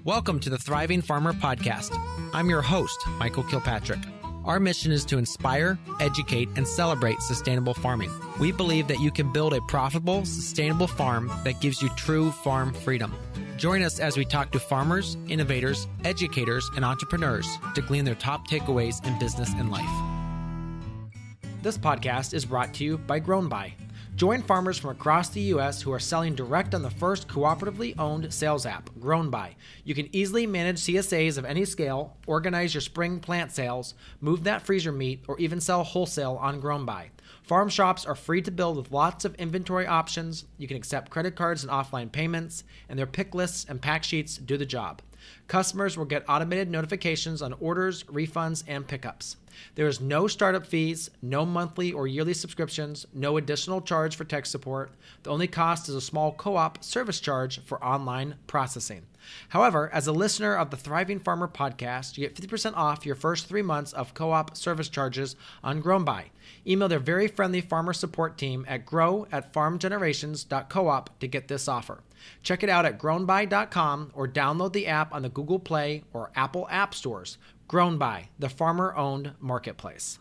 Welcome to the Thriving Farmer Podcast. I'm your host, Michael Kilpatrick. Our mission is to inspire, educate, and celebrate sustainable farming. We believe that you can build a profitable, sustainable farm that gives you true farm freedom. Join us as we talk to farmers, innovators, educators, and entrepreneurs to glean their top takeaways in business and life. This podcast is brought to you by Grown By. Join farmers from across the U.S. who are selling direct on the first cooperatively owned sales app, Grown By. You can easily manage CSAs of any scale, organize your spring plant sales, move that freezer meat, or even sell wholesale on Grown By. Farm shops are free to build with lots of inventory options. You can accept credit cards and offline payments, and their pick lists and pack sheets do the job. Customers will get automated notifications on orders, refunds, and pickups. There is no startup fees, no monthly or yearly subscriptions, no additional charge for tech support. The only cost is a small co-op service charge for online processing. However, as a listener of the Thriving Farmer podcast, you get 50% off your first 3 months of co-op service charges on Grown By. Email their very friendly farmer support team at grow@farmgenerations.coop to get this offer. Check it out at grownby.com or download the app on the Google Play or Apple App Stores. Grown By, the farmer-owned marketplace.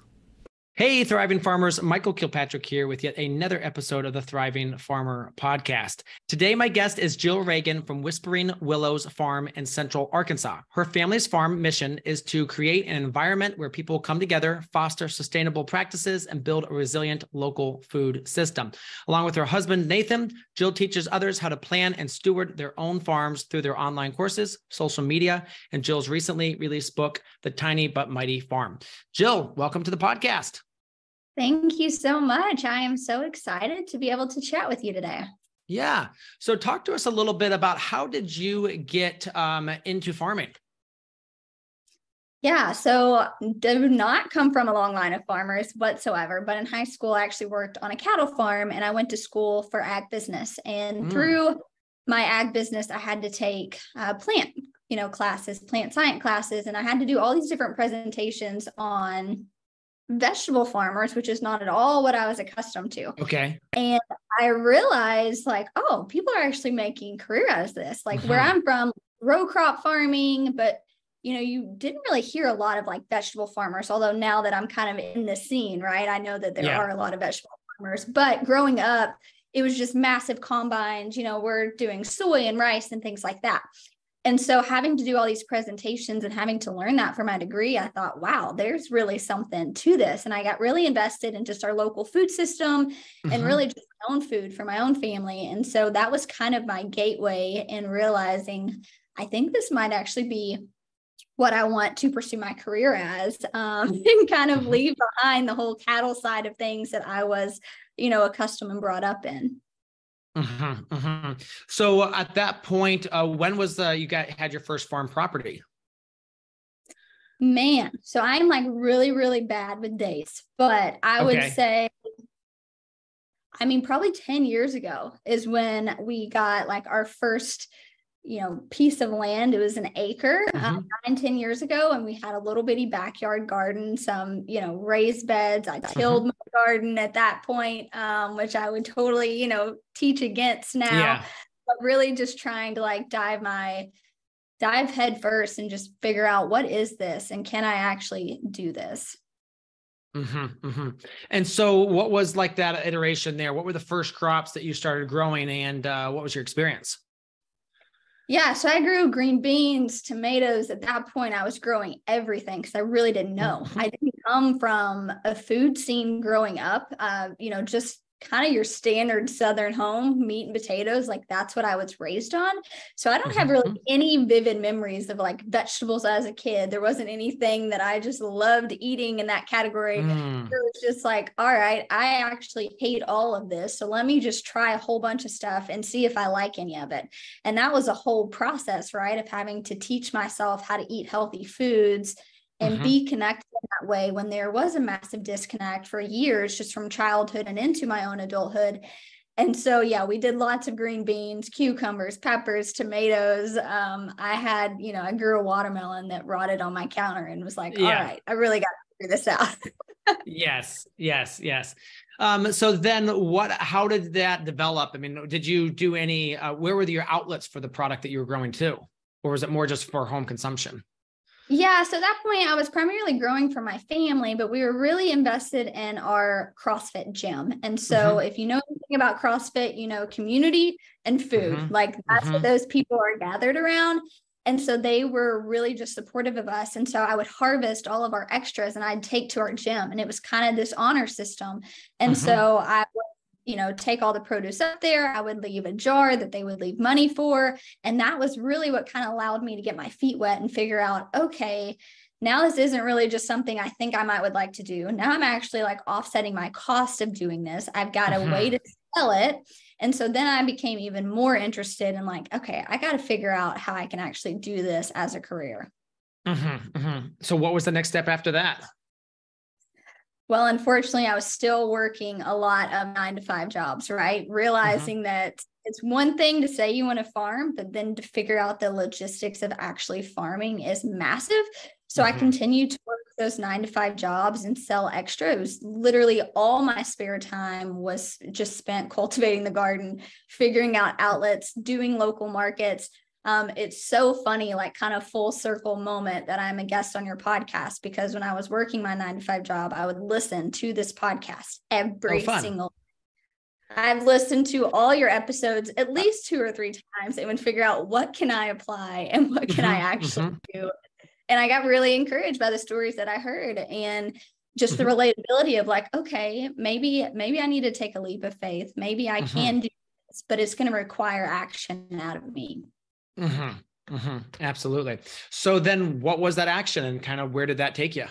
Hey, Thriving Farmers, Michael Kilpatrick here with yet another episode of the Thriving Farmer podcast. Today, my guest is Jill Ragan from Whispering Willow Farm in Central Arkansas. Her family's farm mission is to create an environment where people come together, foster sustainable practices, and build a resilient local food system. Along with her husband, Nathan, Jill teaches others how to plan and steward their own farms through their online courses, social media, and Jill's recently released book, The Tiny But Mighty Farm. Jill, welcome to the podcast. Thank you so much. I am so excited to be able to chat with you today. Yeah. So talk to us a little bit about how did you get into farming? Yeah, so do not come from a long line of farmers whatsoever, but in high school, I actually worked on a cattle farm and I went to school for ag business. And through my ag business, I had to take plant classes, plant science classes, and I had to do all these different presentations on vegetable farmers, which is not at all what I was accustomed to. Okay. And I realized people are actually making career out of this. Where I'm from, row crop farming, but you didn't really hear a lot of vegetable farmers, although now that I'm kind of in the scene, right, I know that there are a lot of vegetable farmers, but growing up, it was just massive combines, we're doing soy and rice and things like that. And so having to do all these presentations and having to learn that for my degree, I thought, wow, there's really something to this. And I got really invested in just our local food system and really just my own food for my own family. And so that was kind of my gateway in realizing, I think this might actually be what I want to pursue my career as, and kind of leave behind the whole cattle side of things that I was, accustomed and brought up in. So at that point, when was you had your first farm property? Man, so I'm really, really bad with dates, but I would say, probably 10 years ago is when we got our first, piece of land. It was an acre 9-10 years ago. And we had a little bitty backyard garden, some, raised beds. I tilled my garden at that point, which I would totally, teach against now, but really just trying to dive head first and just figure out what is this and can I actually do this? And so what was that iteration there? What were the first crops that you started growing and what was your experience? Yeah, so I grew green beans, tomatoes. At that point, I was growing everything because I really didn't know. I didn't come from a food scene growing up, just kind of your standard Southern home, meat and potatoes. That's what I was raised on. So I don't have really any vivid memories of vegetables as a kid. There wasn't anything that I just loved eating in that category. It was just all right, I actually hate all of this. So let me just try a whole bunch of stuff and see if I like any of it. And that was a whole process, right, of having to teach myself how to eat healthy foods and be connected in that way when there was a massive disconnect for years, just from childhood and into my own adulthood. And so, we did lots of green beans, cucumbers, peppers, tomatoes. I grew a watermelon that rotted on my counter and was all right, I really got to figure this out. Yes. So then how did that develop? Did you do any, where were your outlets for the product that you were growing to? or was it more just for home consumption? Yeah. So at that point, I was primarily growing for my family, but we were really invested in our CrossFit gym. And so if you know anything about CrossFit, you know, community and food, like that's what those people are gathered around. And so they were really just supportive of us. And so I would harvest all of our extras and I'd take to our gym. And it was kind of this honor system. And so I would, you know, take all the produce up there. I would leave a jar that they would leave money for. And that was really what kind of allowed me to get my feet wet and figure out, okay, now this isn't really just something I think I would like to do. Now I'm actually like offsetting my cost of doing this. I've got a way to sell it. And so then I became even more interested in like, okay, I got to figure out how I can actually do this as a career. So what was the next step after that? Well, unfortunately, I was still working a lot of 9-to-5 jobs, right? Realizing that it's one thing to say you want to farm, but then to figure out the logistics of actually farming is massive. So I continued to work those 9-to-5 jobs and sell extra. It was literally all my spare time was just spent cultivating the garden, figuring out outlets, doing local markets. It's so funny, like kind of full circle moment that I'm a guest on your podcast, because when I was working my 9-to-5 job, I would listen to this podcast every single. I've listened to all your episodes at least 2 or 3 times and would figure out what can I apply and what can I actually do. And I got really encouraged by the stories that I heard and just the relatability of like, okay, maybe I need to take a leap of faith. Maybe I can do this, but it's going to require action out of me. Absolutely. So then what was that action and kind of where did that take you?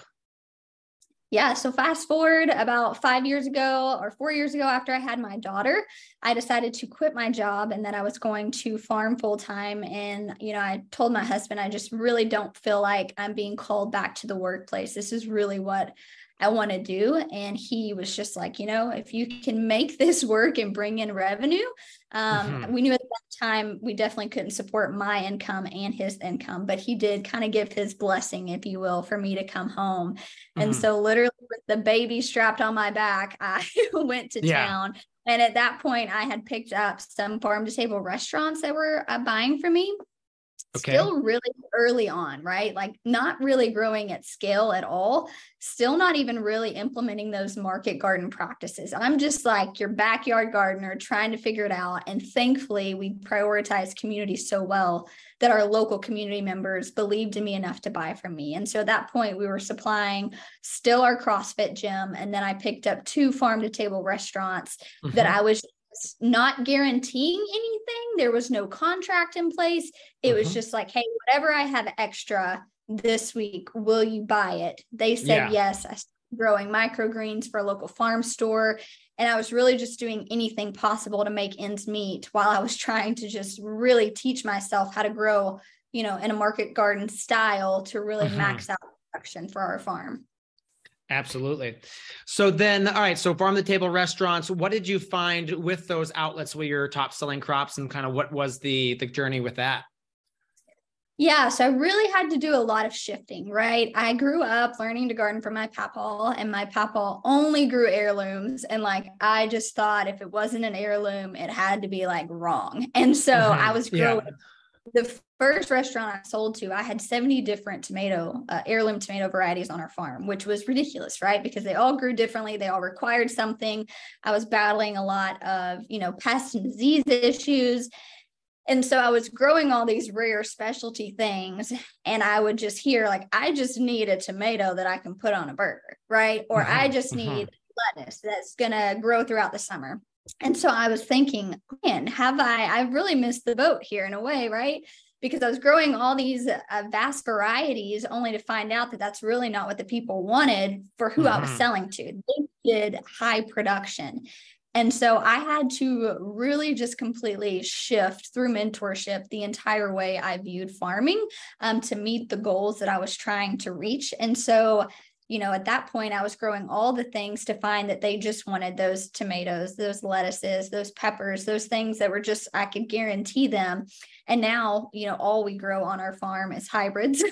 Yeah. So fast forward about 5 years ago or 4 years ago, after I had my daughter, I decided to quit my job and that I was going to farm full time. And, you know, I told my husband, I just really don't feel like I'm being called back to the workplace. This is really what I want to do. And he was just like, you know, if you can make this work and bring in revenue, we knew at that time we definitely couldn't support my income and his income, but he did kind of give his blessing, if you will, for me to come home. And so literally with the baby strapped on my back, I went to town. And at that point I had picked up some farm to table restaurants that were buying from me. Still really early on, right? Like not really growing at scale at all. Still not even really implementing those market garden practices. I'm just like your backyard gardener trying to figure it out. And thankfully we prioritize community so well that our local community members believed in me enough to buy from me. And so at that point we were supplying still our CrossFit gym. And then I picked up 2 farm to table restaurants that I was not guaranteeing anything. There was no contract in place. It was just like, hey, whatever I have extra this week, will you buy it? They said yes. I started growing microgreens for a local farm store. And I was really just doing anything possible to make ends meet while I was trying to just really teach myself how to grow, you know, in a market garden style to really max out production for our farm. Absolutely. So then, all right. So farm to table restaurants, what did you find with those outlets with your top selling crops and kind of what was the journey with that? Yeah. So I really had to do a lot of shifting, right? I grew up learning to garden from my papa, and my papa only grew heirlooms. And like, I just thought if it wasn't an heirloom, it had to be like wrong. And so I was growing. The first restaurant I sold to, I had 70 different heirloom tomato varieties on our farm, which was ridiculous, right? Because they all grew differently. They all required something. I was battling a lot of, you know, pest and disease issues. And so I was growing all these rare specialty things, and I would just hear like, I just need a tomato that I can put on a burger, right? Or I just need lettuce that's going to grow throughout the summer. And so I was thinking, man, I've really missed the boat here in a way, right? Because I was growing all these vast varieties only to find out that that's really not what the people wanted for who I was selling to. They did high production. And so I had to really just completely shift through mentorship the entire way I viewed farming to meet the goals that I was trying to reach. And so, you know, at that point, I was growing all the things to find that they just wanted those tomatoes, those lettuces, those peppers, those things that were just, I could guarantee them. And now, you know, all we grow on our farm is hybrids.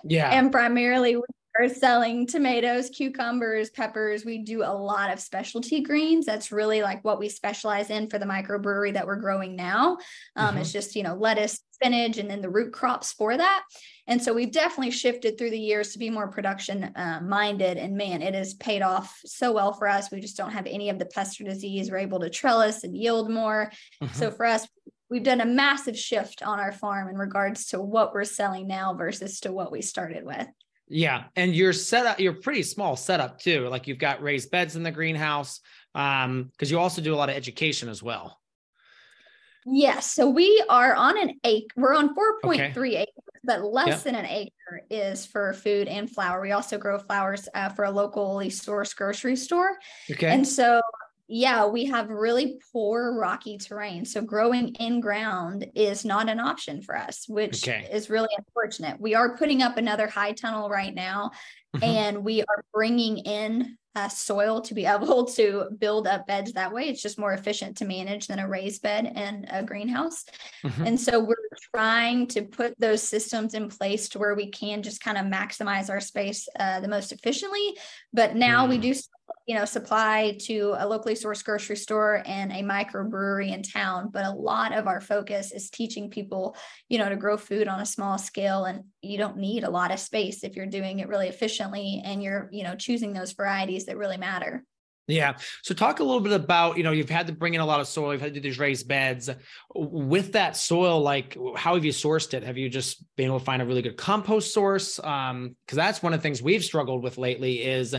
And primarily we are selling tomatoes, cucumbers, peppers. We do a lot of specialty greens. That's really like what we specialize in for the microbrewery that we're growing now. It's just, you know, lettuce, spinach and then the root crops for that. And so we've definitely shifted through the years to be more production minded, and man, it has paid off so well for us. We just don't have any of the pest or disease. We're able to trellis and yield more. So for us, we've done a massive shift on our farm in regards to what we're selling now versus to what we started with. Yeah. And your setup, you're pretty small setup too. Like you've got raised beds in the greenhouse, because you also do a lot of education as well. Yes. So we are on an acre. We're on 4.3 acres, but less than an acre is for food and flower. We also grow flowers for a locally sourced grocery store. Okay. And so, yeah, we have really poor rocky terrain. So growing in ground is not an option for us, which is really unfortunate. We are putting up another high tunnel right now, and we are bringing in soil to be able to build up beds that way. It's just more efficient to manage than a raised bed and a greenhouse. And so we're trying to put those systems in place to where we can just kind of maximize our space the most efficiently. But now we do, supply to a locally sourced grocery store and a microbrewery in town. But a lot of our focus is teaching people, to grow food on a small scale. And you don't need a lot of space if you're doing it really efficiently and you're, choosing those varieties that really matter. Yeah. So talk a little bit about, you've had to bring in a lot of soil. You've had to do these raised beds. With that soil, like how have you sourced it? Have you just been able to find a really good compost source? Because that's one of the things we've struggled with lately is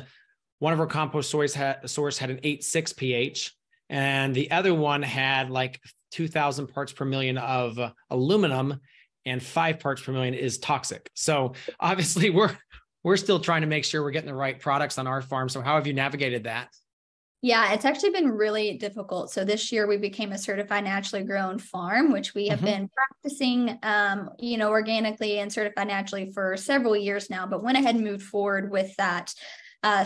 one of our compost source had an 8.6 pH, and the other one had like 2,000 parts per million of aluminum, and 5 parts per million is toxic. So obviously we're still trying to make sure we're getting the right products on our farm. So how have you navigated that? Yeah, it's actually been really difficult. So this year we became a certified naturally grown farm, which we have been practicing, organically and certified naturally for several years now, but went ahead and moved forward with that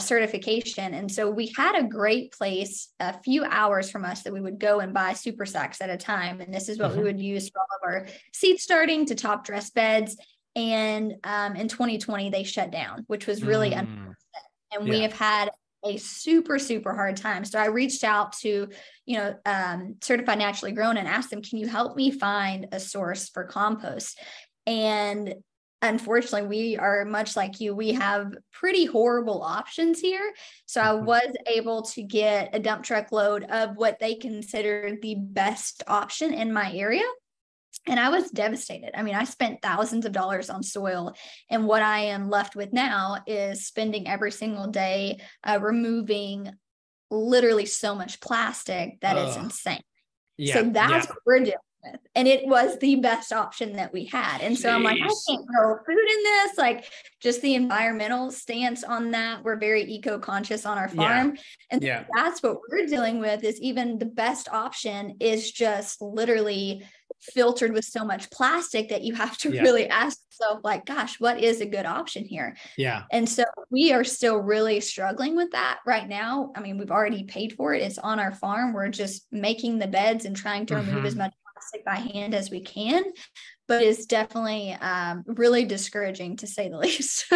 certification. And so we had a great place a few hours from us that we would go and buy super sacks at a time. And this is what we would use for all of our seed starting to top dress beds. And in 2020, they shut down, which was really unfortunate. And we have had a super, super hard time. So I reached out to, Certified Naturally Grown and asked them, can you help me find a source for compost? And unfortunately, we are much like you. We have pretty horrible options here. So I was able to get a dump truck load of what they consider the best option in my area. And I was devastated. I mean, I spent thousands of dollars on soil, and what I am left with now is spending every single day removing literally so much plastic that it's insane. So that's what we're doing with. And it was the best option that we had. And so I'm like, I can't grow food in this. Like, just the environmental stance on that. We're very eco-conscious on our farm. And that's what we're dealing with, is even the best option is just literally filtered with so much plastic that you have to really ask yourself, like, gosh, what is a good option here? And so we are still really struggling with that right now. I mean, we've already paid for it. It's on our farm. We're just making the beds and trying to remove as much plastic by hand as we can, but it's definitely really discouraging, to say the least.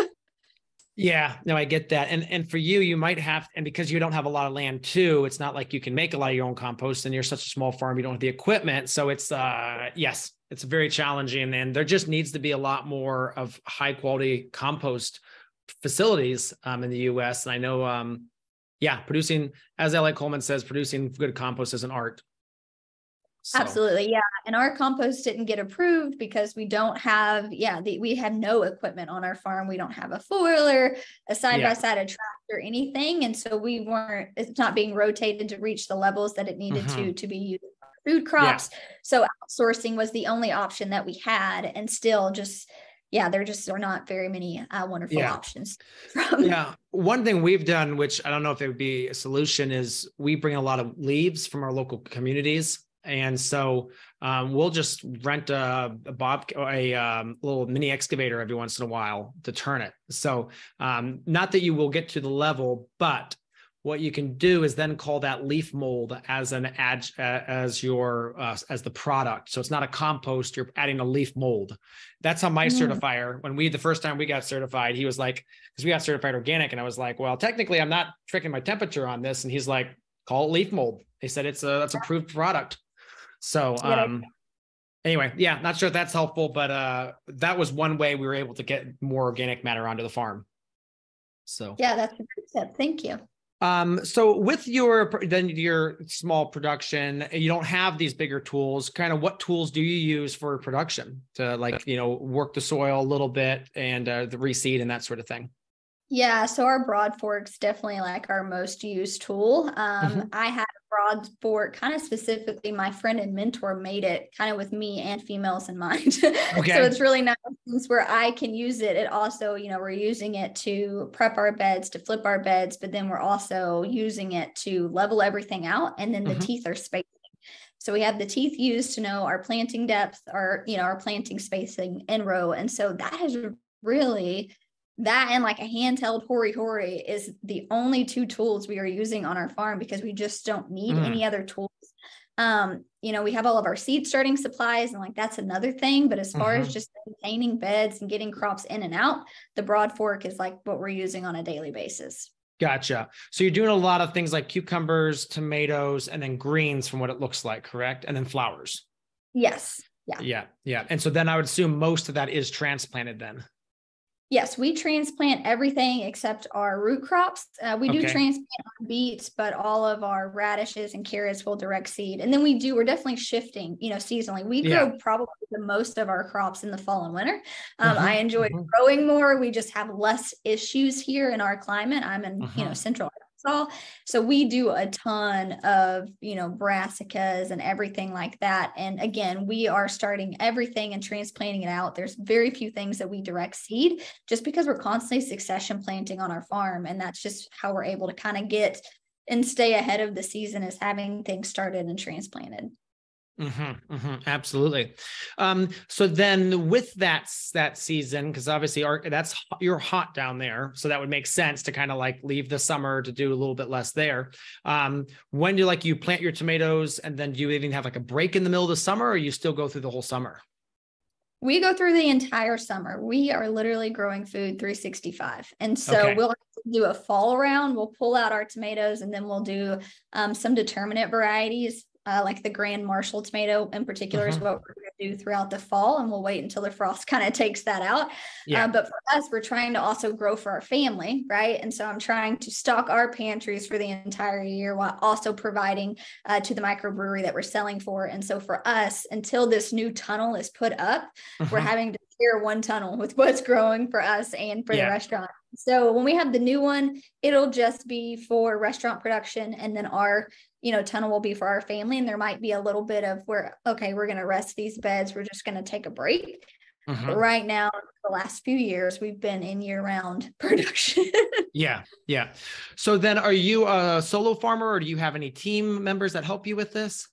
Yeah, no, I get that. And for you, you might have, and because you don't have a lot of land too, it's not like you can make a lot of your own compost, and you're such a small farm, you don't have the equipment. So it's, yes, it's very challenging. And there just needs to be a lot more of high quality compost facilities in the US. And I know, producing, as L.A. Coleman says, producing good compost is an art. So. Absolutely. Yeah. And our compost didn't get approved because we don't have, we have no equipment on our farm. We don't have a four-wheeler, a side-by-side, a tractor, anything. And so it's not being rotated to reach the levels that it needed to be used for food crops. So outsourcing was the only option that we had. And still just, there just are not very many wonderful options. One thing we've done, which I don't know if it would be a solution, is we bring a lot of leaves from our local communities. And so we'll just rent a little mini excavator every once in a while to turn it. So not that you will get to the level, but what you can do is then call that leaf mold as the product. So it's not a compost, you're adding a leaf mold. That's how my certifier, the first time we got certified, he was like, because we got certified organic, and I was like, well, technically I'm not tricking my temperature on this. And he's like, call it leaf mold. They said that's approved product. So, Anyway, yeah, not sure if that's helpful, but that was one way we were able to get more organic matter onto the farm. So yeah, that's a good tip. Thank you. So with your small production, you don't have these bigger tools. Kind of what tools do you use for production to work the soil a little bit and the reseed and that sort of thing? Yeah, so our broad fork's definitely like our most used tool. I had a broad fork kind of specifically, my friend and mentor made it kind of with me and females in mind. Okay. So it's really nice where I can use it. It also, we're using it to prep our beds, to flip our beds, but then we're also using it to level everything out. And then the teeth are spacing. So we have the teeth used to know our planting depth, our planting spacing in row. And so that has really, that and like a handheld hori is the only two tools we are using on our farm because we just don't need any other tools. We have all of our seed starting supplies and like that's another thing. But as far as just maintaining beds and getting crops in and out, the broad fork is like what we're using on a daily basis. Gotcha. So you're doing a lot of things like cucumbers, tomatoes, and then greens from what it looks like, correct? And then flowers. Yes. Yeah. And so then I would assume most of that is transplanted then. Yes, we transplant everything except our root crops. We do transplant our beets, but all of our radishes and carrots will direct seed. And then we're definitely shifting, seasonally. We grow probably the most of our crops in the fall and winter. I enjoy growing more. We just have less issues here in our climate. I'm in, central Arkansas. So we do a ton of, brassicas and everything like that. And again, we are starting everything and transplanting it out. There's very few things that we direct seed just because we're constantly succession planting on our farm. And that's just how we're able to kind of get and stay ahead of the season is having things started and transplanted. Absolutely. So then with that season, because obviously you're hot down there, so that would make sense to kind of like leave the summer to do a little bit less there. When do you plant your tomatoes and then do you even have like a break in the middle of the summer or you still go through the whole summer? We go through the entire summer. We are literally growing food 365. And so we'll do a fall round. We'll pull out our tomatoes and then we'll do some determinate varieties. Like the Grand Marshall tomato in particular is what we're going to do throughout the fall. And we'll wait until the frost kind of takes that out. But for us, we're trying to also grow for our family, right? And so I'm trying to stock our pantries for the entire year while also providing to the microbrewery that we're selling for. And so for us, until this new tunnel is put up, we're having to share one tunnel with what's growing for us and for the restaurant. So when we have the new one, it'll just be for restaurant production. And then our tunnel will be for our family. And there might be a little bit of we're going to rest these beds. We're just going to take a break. But right now, the last few years, we've been in year-round production. Yeah. So then are you a solo farmer or do you have any team members that help you with this?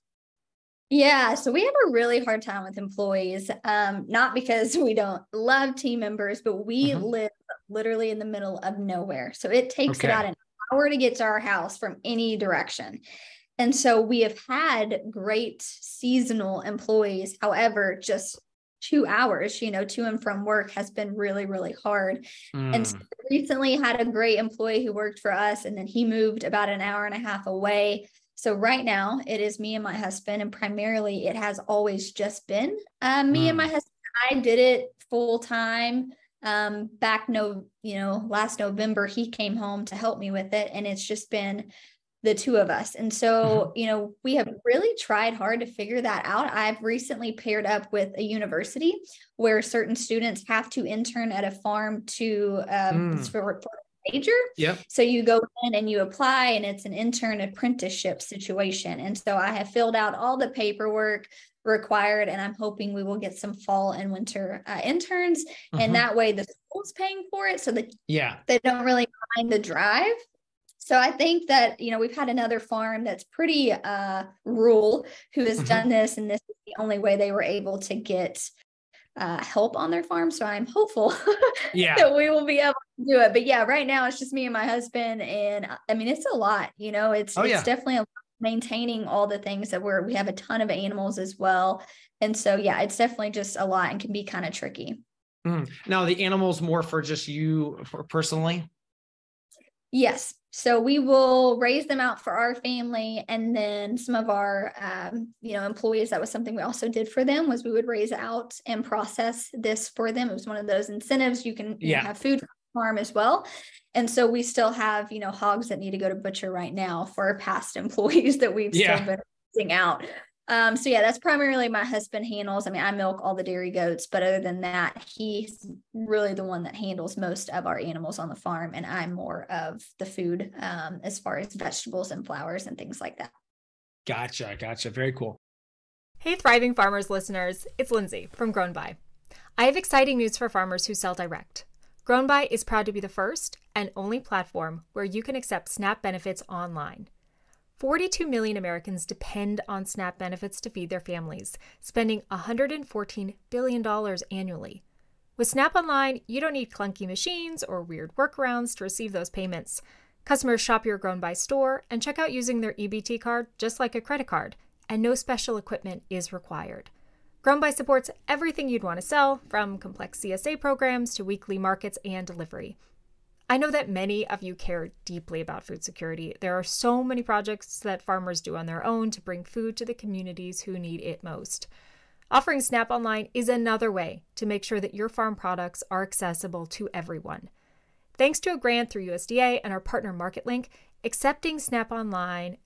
Yeah, so we have a really hard time with employees, not because we don't love team members, but we live literally in the middle of nowhere. So it takes about an hour to get to our house from any direction. And so we have had great seasonal employees. However, just 2 hours, to and from work has been really, really hard. And so recently had a great employee who worked for us, and then he moved about an hour and a half away. So right now it is me and my husband, and primarily it has always just been me and my husband. I did it full time back last November. He came home to help me with it, and it's just been the two of us. And so, we have really tried hard to figure that out. I've recently paired up with a university where certain students have to intern at a farm to for major. So you go in and you apply, and it's an intern apprenticeship situation. And so I have filled out all the paperwork required, and I'm hoping we will get some fall and winter interns. And that way the school's paying for it so that they don't really mind the drive. So I think that, we've had another farm that's pretty rural who has done this, and this is the only way they were able to get help on their farm. So I'm hopeful that we will be able to do it. But right now it's just me and my husband. And I mean, it's a lot, it's definitely a lot maintaining all the things that we have a ton of animals as well. And so, it's definitely just a lot and can be kind of tricky. Now the animals more for just you personally? Yes. So we will raise them out for our family. And then some of our, employees, that was something we also did for them, was we would raise out and process this for them. It was one of those incentives. You can have food farm as well. And so we still have, hogs that need to go to butcher right now for our past employees that we've still been raising out. That's primarily my husband handles. I mean, I milk all the dairy goats, but other than that, he's really the one that handles most of our animals on the farm. And I'm more of the food, as far as vegetables and flowers and things like that. Gotcha. Very cool. Hey, Thriving Farmers listeners, it's Lindsay from Grown By. I have exciting news for farmers who sell direct. Grown By is proud to be the first and only platform where you can accept SNAP benefits online. 42 million Americans depend on SNAP benefits to feed their families, spending $114 billion annually. With SNAP Online, you don't need clunky machines or weird workarounds to receive those payments. Customers shop your Grown By store and check out using their EBT card just like a credit card, and no special equipment is required. Grown By supports everything you'd want to sell, from complex CSA programs to weekly markets and delivery. I know that many of you care deeply about food security. There are so many projects that farmers do on their own to bring food to the communities who need it most. Offering SNAP Online is another way to make sure that your farm products are accessible to everyone. Thanks to a grant through USDA and our partner MarketLink, accepting SNAP Online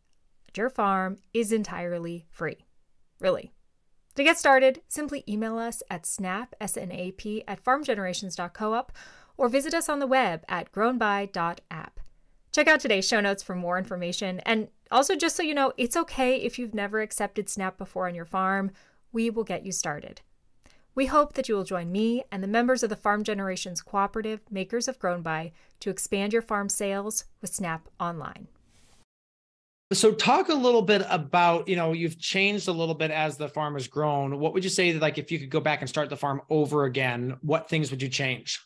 at your farm is entirely free. Really. To get started, simply email us at snap@farmgenerations.coop or visit us on the web at grownby.app. Check out today's show notes for more information. And also, just so you know, it's okay if you've never accepted SNAP before on your farm. We will get you started. We hope that you will join me and the members of the Farm Generations Cooperative, makers of Grown By, to expand your farm sales with SNAP Online. So talk a little bit about, you've changed a little bit as the farm has grown. What would you say, like, if you could go back and start the farm over again, what things would you change?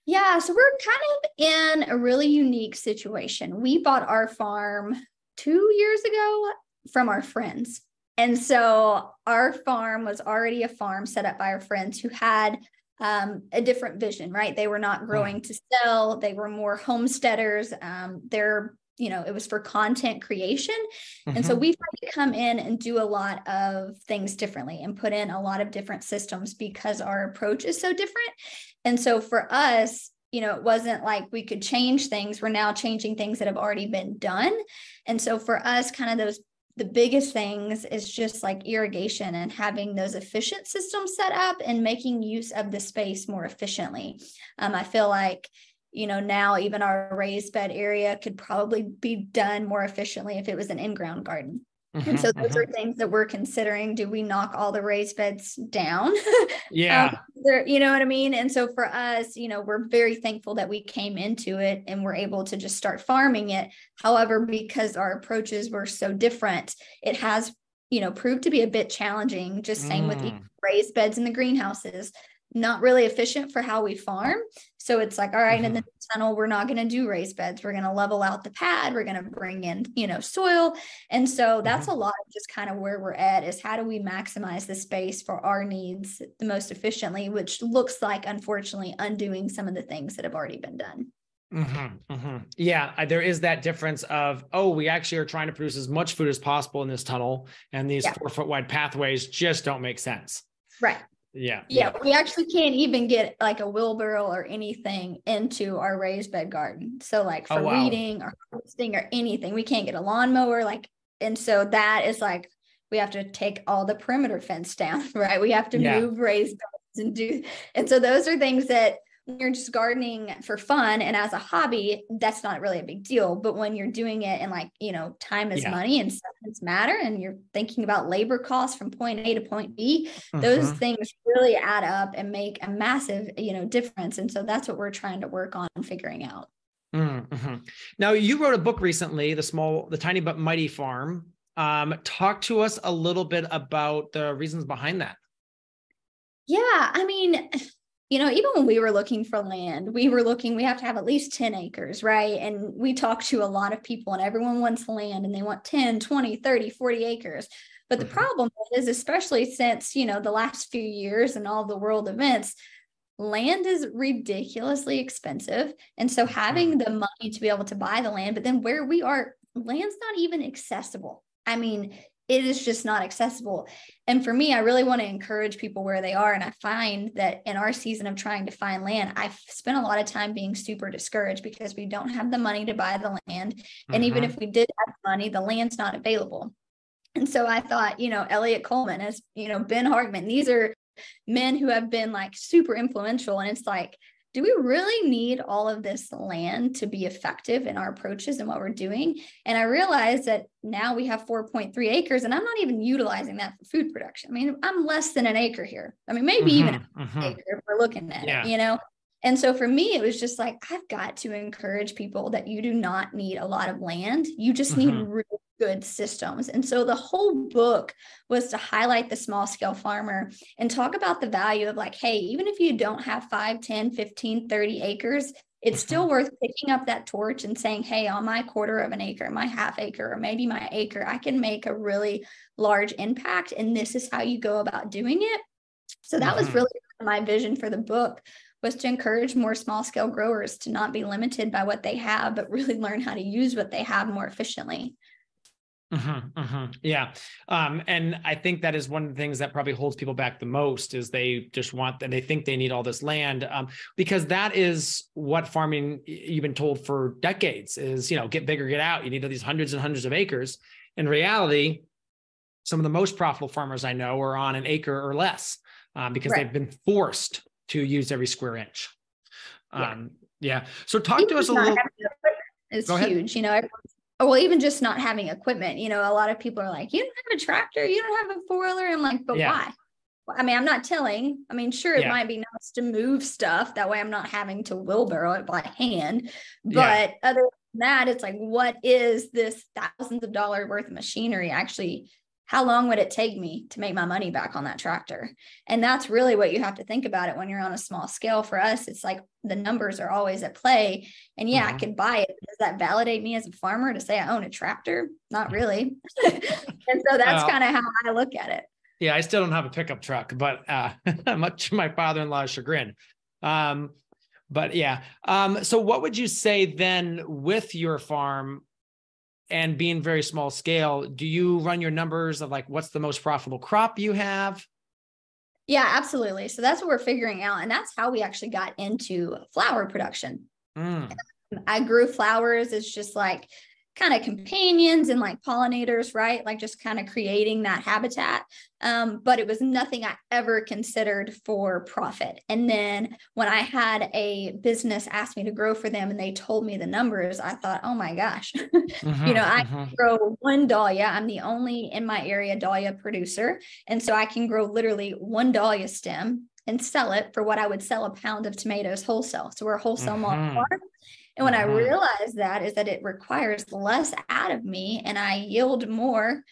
Yeah, so we're kind of in a really unique situation. We bought our farm 2 years ago from our friends. And so our farm was already a farm set up by our friends who had a different vision, right? They were not growing to sell. They were more homesteaders. It was for content creation. And so we've had to come in and do a lot of things differently and put in a lot of different systems because our approach is so different. And so for us, it wasn't like we could change things. We're now changing things that have already been done. And so for us, kind of the biggest things is just like irrigation and having those efficient systems set up and making use of the space more efficiently. I feel like, now even our raised bed area could probably be done more efficiently if it was an in-ground garden. And so those are things that we're considering. Do we knock all the raised beds down? Yeah. You know what I mean? And so for us, we're very thankful that we came into it and we're able to just start farming it. However, because our approaches were so different, it has, proved to be a bit challenging. Just same with raised beds in the greenhouses. Not really efficient for how we farm. So it's like, all right, in the tunnel, we're not going to do raised beds. We're going to level out the pad. We're going to bring in, soil. And so that's a lot of just kind of where we're at, is how do we maximize the space for our needs the most efficiently, which looks like, unfortunately, undoing some of the things that have already been done. Yeah, there is that difference of, we actually are trying to produce as much food as possible in this tunnel, and these 4-foot wide pathways just don't make sense. Right. Yeah. We actually can't even get like a wheelbarrow or anything into our raised bed garden. So like for weeding or harvesting or anything, we can't get a lawnmower. And so that is like, we have to take all the perimeter fence down, right? We have to move raised beds and so those are things that when you're just gardening for fun and as a hobby, that's not really a big deal. But when you're doing it and time is money and seconds matter, and you're thinking about labor costs from point A to point B, those things really add up and make a massive, difference. And so that's what we're trying to work on figuring out. Now, you wrote a book recently, The Tiny But Mighty Farm. Talk to us a little bit about the reasons behind that. Yeah, I mean, even when we were looking for land, we have to have at least 10 acres, right? And we talk to a lot of people and everyone wants land and they want 10, 20, 30, 40 acres. But the problem is, especially since, the last few years and all the world events, land is ridiculously expensive. And so having the money to be able to buy the land, but then where we are, land's not even accessible. I mean, it is just not accessible. And for me, I really want to encourage people where they are. And I find that in our season of trying to find land, I've spent a lot of time being super discouraged because we don't have the money to buy the land. And even if we did have money, the land's not available. And so I thought, Elliot Coleman, as Ben Hartman, these are men who have been like super influential. And it's like, do we really need all of this land to be effective in our approaches and what we're doing? And I realized that now we have 4.3 acres and I'm not even utilizing that for food production. I mean, I'm less than an acre here. I mean, maybe even an acre if we're looking at it, And so for me, it was just like, I've got to encourage people that you do not need a lot of land. You just need really good systems. And so the whole book was to highlight the small scale farmer and talk about the value of like, hey, even if you don't have 5, 10, 15, 30 acres, it's still worth picking up that torch and saying, hey, on my quarter of an acre, my half acre, or maybe my acre, I can make a really large impact. And this is how you go about doing it. So that was really my vision for the book, was to encourage more small scale growers to not be limited by what they have, but really learn how to use what they have more efficiently. Yeah. And I think that is one of the things that probably holds people back the most is they just want, and they think they need all this land, because that is what farming you've been told for decades is, get bigger, get out. You need all these hundreds and hundreds of acres. In reality, some of the most profitable farmers I know are on an acre or less, because they've been forced to use every square inch. So talk to us a little. It's huge, well, even just not having equipment, a lot of people are like, you don't have a tractor, you don't have a four-wheeler. I'm like, but why? I mean, I'm not telling. I mean, sure, it might be nice to move stuff. That way I'm not having to wheelbarrow it by hand. But other than that, it's like, what is this thousands of dollars worth of machinery actually? How long would it take me to make my money back on that tractor? And that's really what you have to think about it when you're on a small scale. For us, it's like the numbers are always at play. And I could buy it. Does that validate me as a farmer to say I own a tractor? Not really. And so that's kind of how I look at it. Yeah, I still don't have a pickup truck, but much to my father-in-law's chagrin. So what would you say then with your farm and being very small scale? Do you run your numbers of like, what's the most profitable crop you have? Yeah, absolutely. So that's what we're figuring out. And that's how we actually got into flower production. I grew flowers as just like kind of companions and like pollinators, right? Like just kind of creating that habitat. But it was nothing I ever considered for profit. And then when I had a business ask me to grow for them and they told me the numbers, I thought, oh my gosh, I grow one dahlia. I'm the only in my area dahlia producer. And so I can grow literally one dahlia stem and sell it for what I would sell a pound of tomatoes wholesale. So we're a wholesale farm. And when I realized that is that it requires less out of me and I yield more,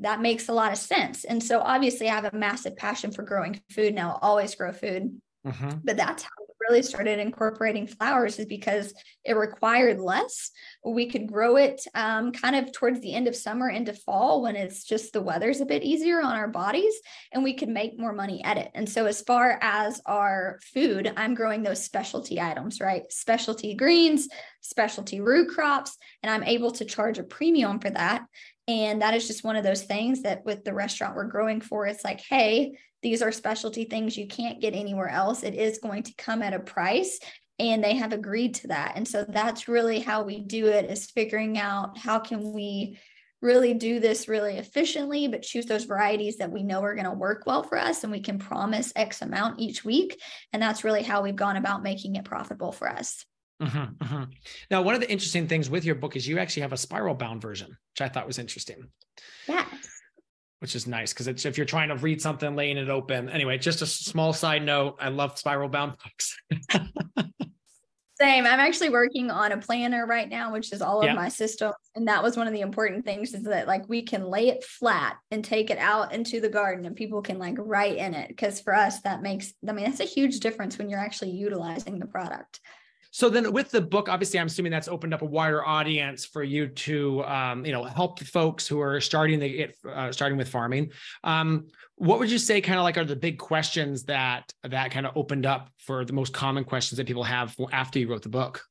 that makes a lot of sense. And so obviously I have a massive passion for growing food. Now I'll always grow food, but that's how we really started incorporating flowers, is because it required less. We could grow it kind of towards the end of summer into fall when it's just the weather's a bit easier on our bodies, and we could make more money at it. And so as far as our food, I'm growing those specialty items, right? Specialty greens, specialty root crops, and I'm able to charge a premium for that. And that is just one of those things that with the restaurant we're growing for, it's like, hey, these are specialty things you can't get anywhere else. It is going to come at a price, and they have agreed to that. And so that's really how we do it, is figuring out how can we really do this really efficiently, but choose those varieties that we know are going to work well for us and we can promise X amount each week. And that's really how we've gone about making it profitable for us. Now, one of the interesting things with your book is you actually have a spiral bound version, which I thought was interesting. Yes. Which is nice because it's, if you're trying to read something, laying it open. Anyway, just a small side note. I love spiral bound books. Same. I'm actually working on a planner right now, which is all of my systems. And that was one of the important things, is that like we can lay it flat and take it out into the garden and people can like write in it. Because for us, that makes, that's a huge difference when you're actually utilizing the product. So then with the book, obviously, I'm assuming that's opened up a wider audience for you to, help folks who are starting with farming. What would you say kind of like are the big questions that kind of opened up for the most common questions that people have after you wrote the book?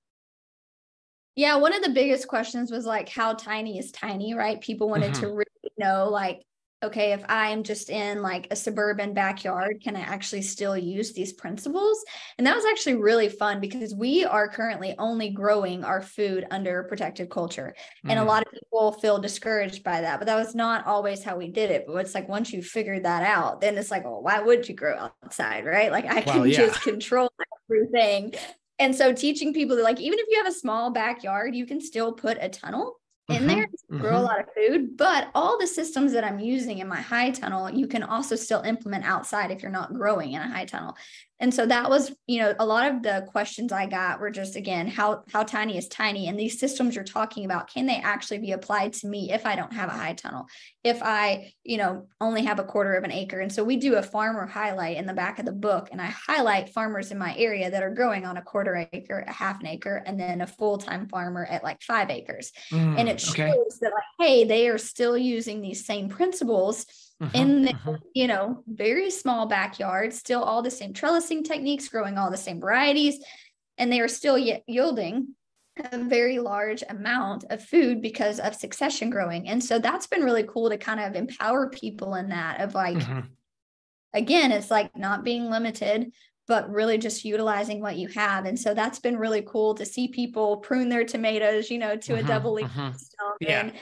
Yeah, one of the biggest questions was like, how tiny is tiny, right? People wanted to really know, like, okay, if I'm just in like a suburban backyard, can I actually still use these principles? And that was actually really fun because we are currently only growing our food under protected culture. And a lot of people feel discouraged by that, but that was not always how we did it. But it's like, once you figured that out, then it's like, well, why would you grow outside, right? Like I can just control everything. And so teaching people that, like, even if you have a small backyard, you can still put a tunnel in there to grow a lot of food. But all the systems that I'm using in my high tunnel, you can also still implement outside if you're not growing in a high tunnel. And so that was, a lot of the questions I got were just, again, how tiny is tiny? And these systems you're talking about, can they actually be applied to me if I don't have a high tunnel? If I, only have a quarter of an acre? And so we do a farmer highlight in the back of the book, and I highlight farmers in my area that are growing on a quarter acre, a half an acre, and then a full-time farmer at like 5 acres. And it shows that, like, hey, they are still using these same principles in the, very small backyard, still all the same trellising techniques, growing all the same varieties, and they are still yielding a very large amount of food because of succession growing. And so that's been really cool to kind of empower people in that of like, again, it's like not being limited, but really just utilizing what you have. And so that's been really cool to see people prune their tomatoes, to a double leaf system. And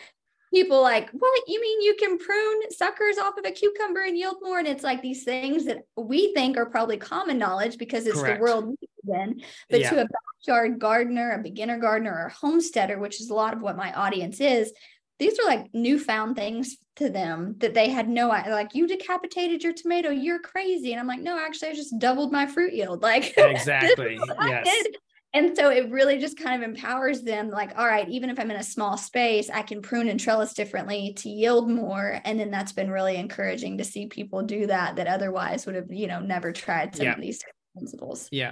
people like, what, you mean you can prune suckers off of a cucumber and yield more? And it's like these things that we think are probably common knowledge because it's the world we live in. But to a backyard gardener, a beginner gardener, or a homesteader, which is a lot of what my audience is, these are like newfound things to them that they had no idea. Like, you decapitated your tomato, you're crazy. And I'm like, no, actually, I just doubled my fruit yield. Like, exactly. Yes. And so it really just kind of empowers them, like, all right, even if I'm in a small space, I can prune and trellis differently to yield more. And then that's been really encouraging to see people do that otherwise would have, never tried some of these principles. Yeah.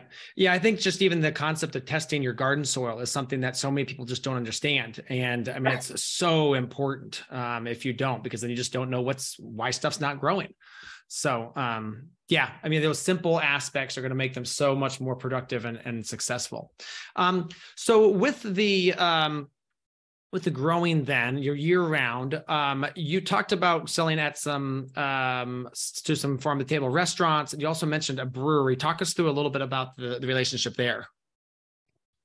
I think just even the concept of testing your garden soil is something that so many people just don't understand. And I mean, it's so important if you don't, because then you just don't know why stuff's not growing. So, I mean, those simple aspects are going to make them so much more productive and successful. So with the growing, then you're year round, you talked about selling at some farm to table restaurants. And you also mentioned a brewery. Talk us through a little bit about the relationship there.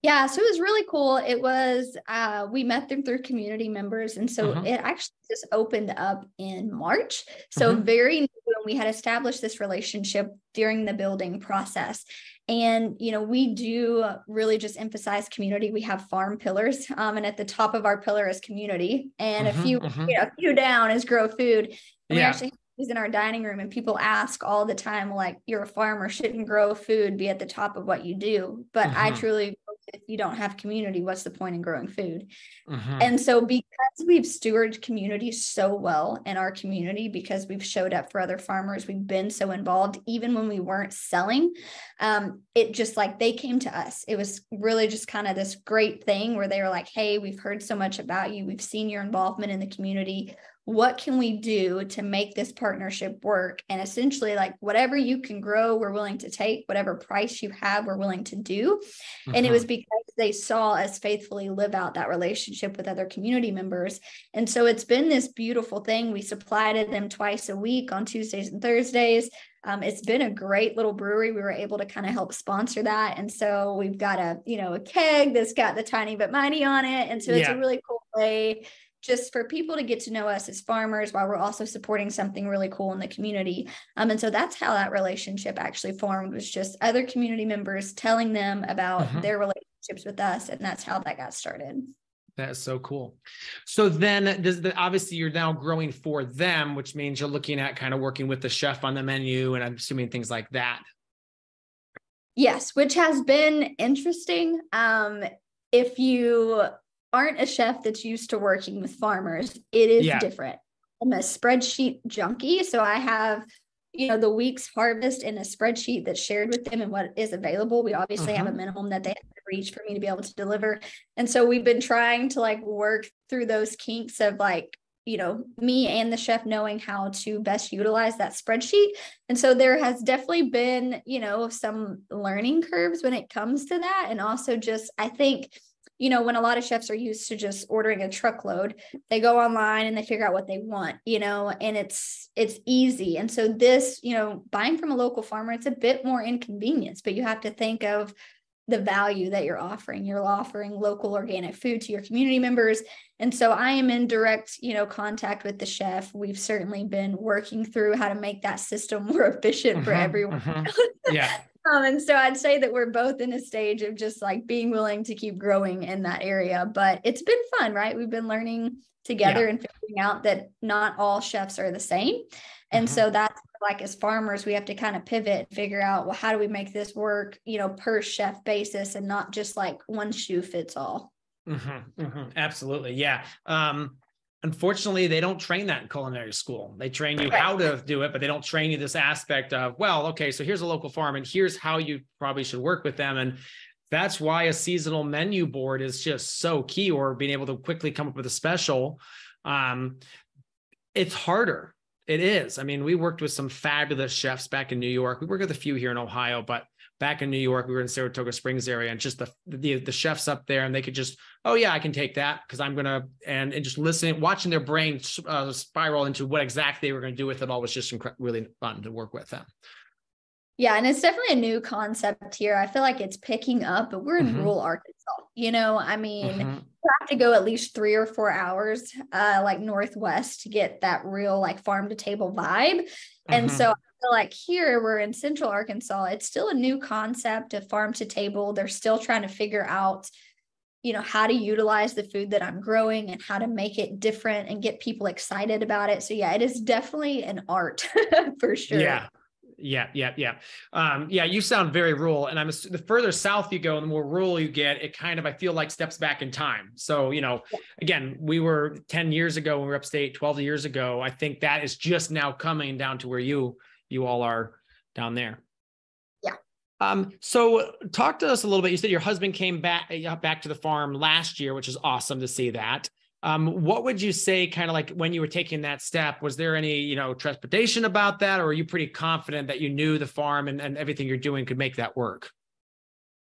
Yeah, so it was really cool. It was, we met them through community members. And so it actually just opened up in March. So very new, and we had established this relationship during the building process. And, we do really just emphasize community. We have farm pillars, and at the top of our pillar is community. And a few down is grow food. And we actually is in our dining room, and people ask all the time, like, you're a farmer, shouldn't grow food be at the top of what you do? But I truly, if you don't have community, what's the point in growing food? And so because we've stewarded community so well in our community, because we've showed up for other farmers, we've been so involved, even when we weren't selling, it just like they came to us. It was really just kind of this great thing where they were like, hey, we've heard so much about you. We've seen your involvement in the community. What can we do to make this partnership work? And essentially, like, whatever you can grow, we're willing to take. Whatever price you have, we're willing to do. And it was because they saw us faithfully live out that relationship with other community members. And so it's been this beautiful thing. We supply to them twice a week on Tuesdays and Thursdays. It's been a great little brewery. We were able to kind of help sponsor that. And so we've got a keg that's got the Tiny But Mighty on it. And so it's a really cool way just for people to get to know us as farmers while we're also supporting something really cool in the community. And so that's how that relationship actually formed, was just other community members telling them about their relationships with us. And that's how that got started. That is so cool. So then obviously you're now growing for them, which means you're looking at kind of working with the chef on the menu, and I'm assuming things like that. Yes, which has been interesting. If you aren't a chef that's used to working with farmers, it is different. I'm a spreadsheet junkie. So I have, the week's harvest in a spreadsheet that's shared with them and what is available. We obviously have a minimum that they have to reach for me to be able to deliver. And so we've been trying to like work through those kinks of like, me and the chef knowing how to best utilize that spreadsheet. And so there has definitely been, some learning curves when it comes to that. And also just, I think, when a lot of chefs are used to just ordering a truckload, they go online and they figure out what they want, and it's easy. And so this, buying from a local farmer, it's a bit more inconvenience, but you have to think of the value that you're offering. You're offering local organic food to your community members. And so I am in direct, contact with the chef. We've certainly been working through how to make that system more efficient for everyone. Yeah. And so I'd say that we're both in a stage of just like being willing to keep growing in that area, but it's been fun, right? We've been learning together and figuring out that not all chefs are the same. And so that's like, as farmers, we have to kind of pivot and figure out, well, how do we make this work, per chef basis and not just like one shoe fits all. Absolutely. Yeah. Unfortunately, they don't train that in culinary school. They train you how to do it, but they don't train you this aspect of, well, okay, so here's a local farm and here's how you probably should work with them. And that's why a seasonal menu board is just so key, or being able to quickly come up with a special. It's harder. It is. I mean, we worked with some fabulous chefs back in New York. We worked with a few here in Ohio, but back in New York, we were in Saratoga Springs area, and just the chefs up there, and they could just, oh yeah, I can take that because I'm going to, and just listening, watching their brain spiral into what exactly they were going to do with it all was just really fun to work with them. Yeah. And it's definitely a new concept here. I feel like it's picking up, but we're in rural Arkansas, I mean, you have to go at least 3 or 4 hours, like northwest, to get that real like farm to table vibe. And so I feel like here we're in central Arkansas. It's still a new concept of farm to table. They're still trying to figure out, how to utilize the food that I'm growing and how to make it different and get people excited about it. So yeah, it is definitely an art for sure. Yeah. You sound very rural, and the further south you go and the more rural you get, it kind of, I feel like, steps back in time. So, again, we were 10 years ago when we were upstate, 12 years ago. I think that is just now coming down to where you all are down there. Yeah. So talk to us a little bit. You said your husband came back to the farm last year, which is awesome to see that. What would you say, kind of like when you were taking that step, was there any, trepidation about that? Or are you pretty confident that you knew the farm and everything you're doing could make that work?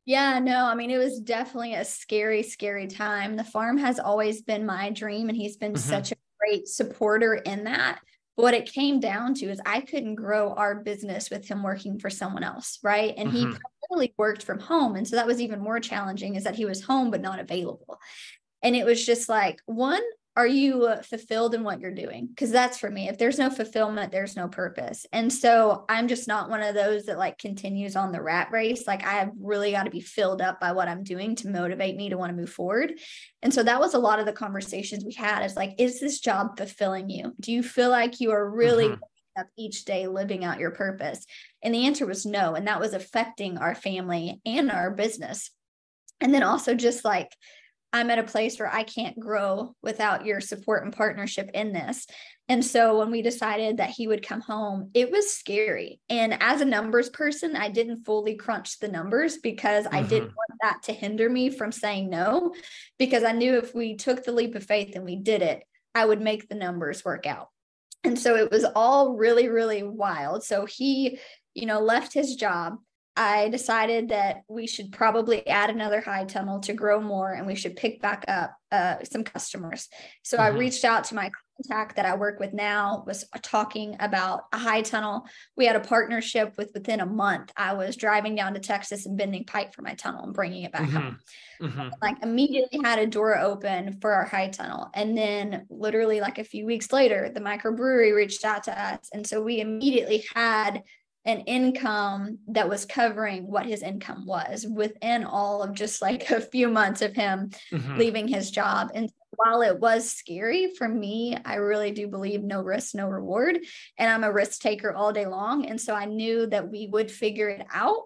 Yeah, no, I mean, it was definitely a scary, scary time. The farm has always been my dream, and he's been such a great supporter in that. But what it came down to is I couldn't grow our business with him working for someone else, right? And he primarily worked from home. And so that was even more challenging, is that he was home but not available. And it was just like, one, are you fulfilled in what you're doing? Because that's for me. If there's no fulfillment, there's no purpose. And so I'm just not one of those that like continues on the rat race. Like, I have really got to be filled up by what I'm doing to motivate me to want to move forward. And so that was a lot of the conversations we had, is like, is this job fulfilling you? Do you feel like you are really waking up each day living out your purpose? And the answer was no. And that was affecting our family and our business. And then also just like, I'm at a place where I can't grow without your support and partnership in this. And so when we decided that he would come home, it was scary. And as a numbers person, I didn't fully crunch the numbers, because I didn't want that to hinder me from saying no, because I knew if we took the leap of faith and we did it, I would make the numbers work out. And so it was all really, really wild. So he, left his job. I decided that we should probably add another high tunnel to grow more, and we should pick back up some customers. So I reached out to my contact that I work with now, was talking about a high tunnel. We had a partnership within a month. I was driving down to Texas and bending pipe for my tunnel and bringing it back home. Like, immediately had a door open for our high tunnel. And then literally like a few weeks later, the microbrewery reached out to us. And so we immediately had an income that was covering what his income was within all of just like a few months of him leaving his job. And while it was scary for me, I really do believe no risk, no reward. And I'm a risk taker all day long. And so I knew that we would figure it out,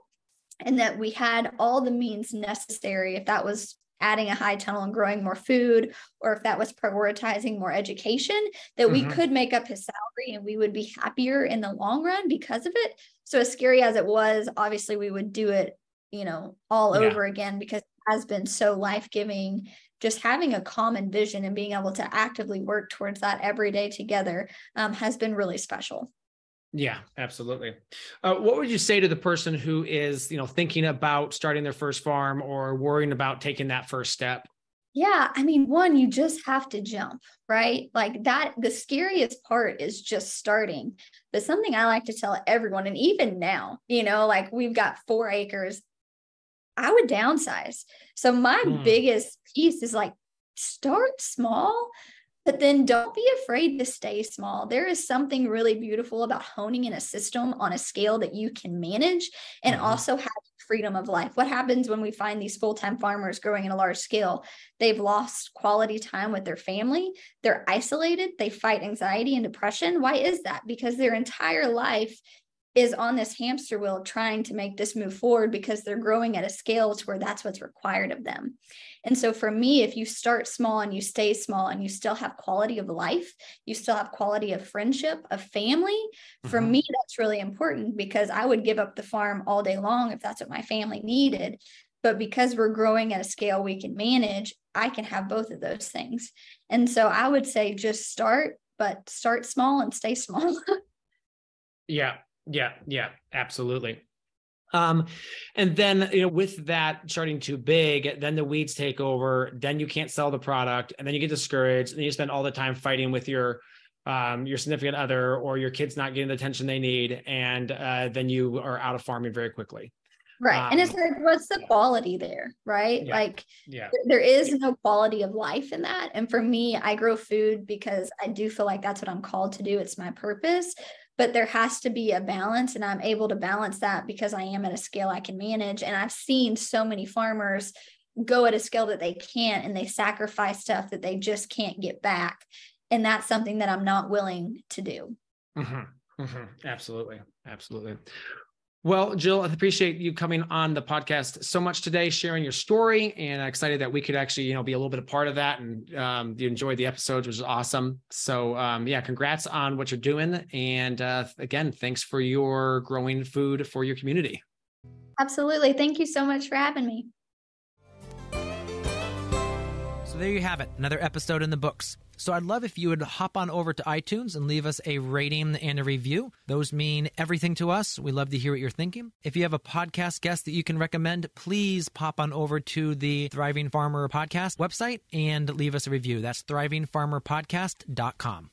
and that we had all the means necessary, if that was adding a high tunnel and growing more food, or if that was prioritizing more education, that we could make up his salary and we would be happier in the long run because of it. So as scary as it was, obviously we would do it, all over again, because it has been so life-giving. Just having a common vision and being able to actively work towards that every day together has been really special. Yeah, absolutely. What would you say to the person who is, thinking about starting their first farm or worrying about taking that first step? Yeah. I mean, one, you just have to jump, right? Like that, the scariest part is just starting. But something I like to tell everyone, and even now, like we've got 4 acres, I would downsize. So my biggest piece is like, start small, but then don't be afraid to stay small. There is something really beautiful about honing in a system on a scale that you can manage and also have freedom of life. What happens when we find these full-time farmers growing in a large scale? They've lost quality time with their family. They're isolated. They fight anxiety and depression. Why is that? Because their entire life is on this hamster wheel trying to make this move forward because they're growing at a scale to where that's what's required of them. And so for me, if you start small and you stay small and you still have quality of life, you still have quality of friendship, of family, for me, that's really important, because I would give up the farm all day long if that's what my family needed. But because we're growing at a scale we can manage, I can have both of those things. And so I would say just start, but start small and stay small. Yeah, absolutely. And then, with that starting too big, then the weeds take over, then you can't sell the product, and then you get discouraged, and then you spend all the time fighting with your significant other, or your kids not getting the attention they need. And then you are out of farming very quickly. Right. And it's like, what's the quality there? Right. There is no quality of life in that. And for me, I grow food because I do feel like that's what I'm called to do. It's my purpose, but there has to be a balance, and I'm able to balance that because I am at a scale I can manage. And I've seen so many farmers go at a scale that they can't, and they sacrifice stuff that they just can't get back. And that's something that I'm not willing to do. Absolutely. Well, Jill, I appreciate you coming on the podcast so much today, sharing your story, and I'm excited that we could actually, be a little bit a part of that, and you enjoyed the episodes, which is awesome. So congrats on what you're doing. And again, thanks for your growing food for your community. Absolutely. Thank you so much for having me. So there you have it, another episode in the books. So I'd love if you would hop on over to iTunes and leave us a rating and a review. Those mean everything to us. We love to hear what you're thinking. If you have a podcast guest that you can recommend, please pop on over to the Thriving Farmer Podcast website and leave us a review. That's thrivingfarmerpodcast.com.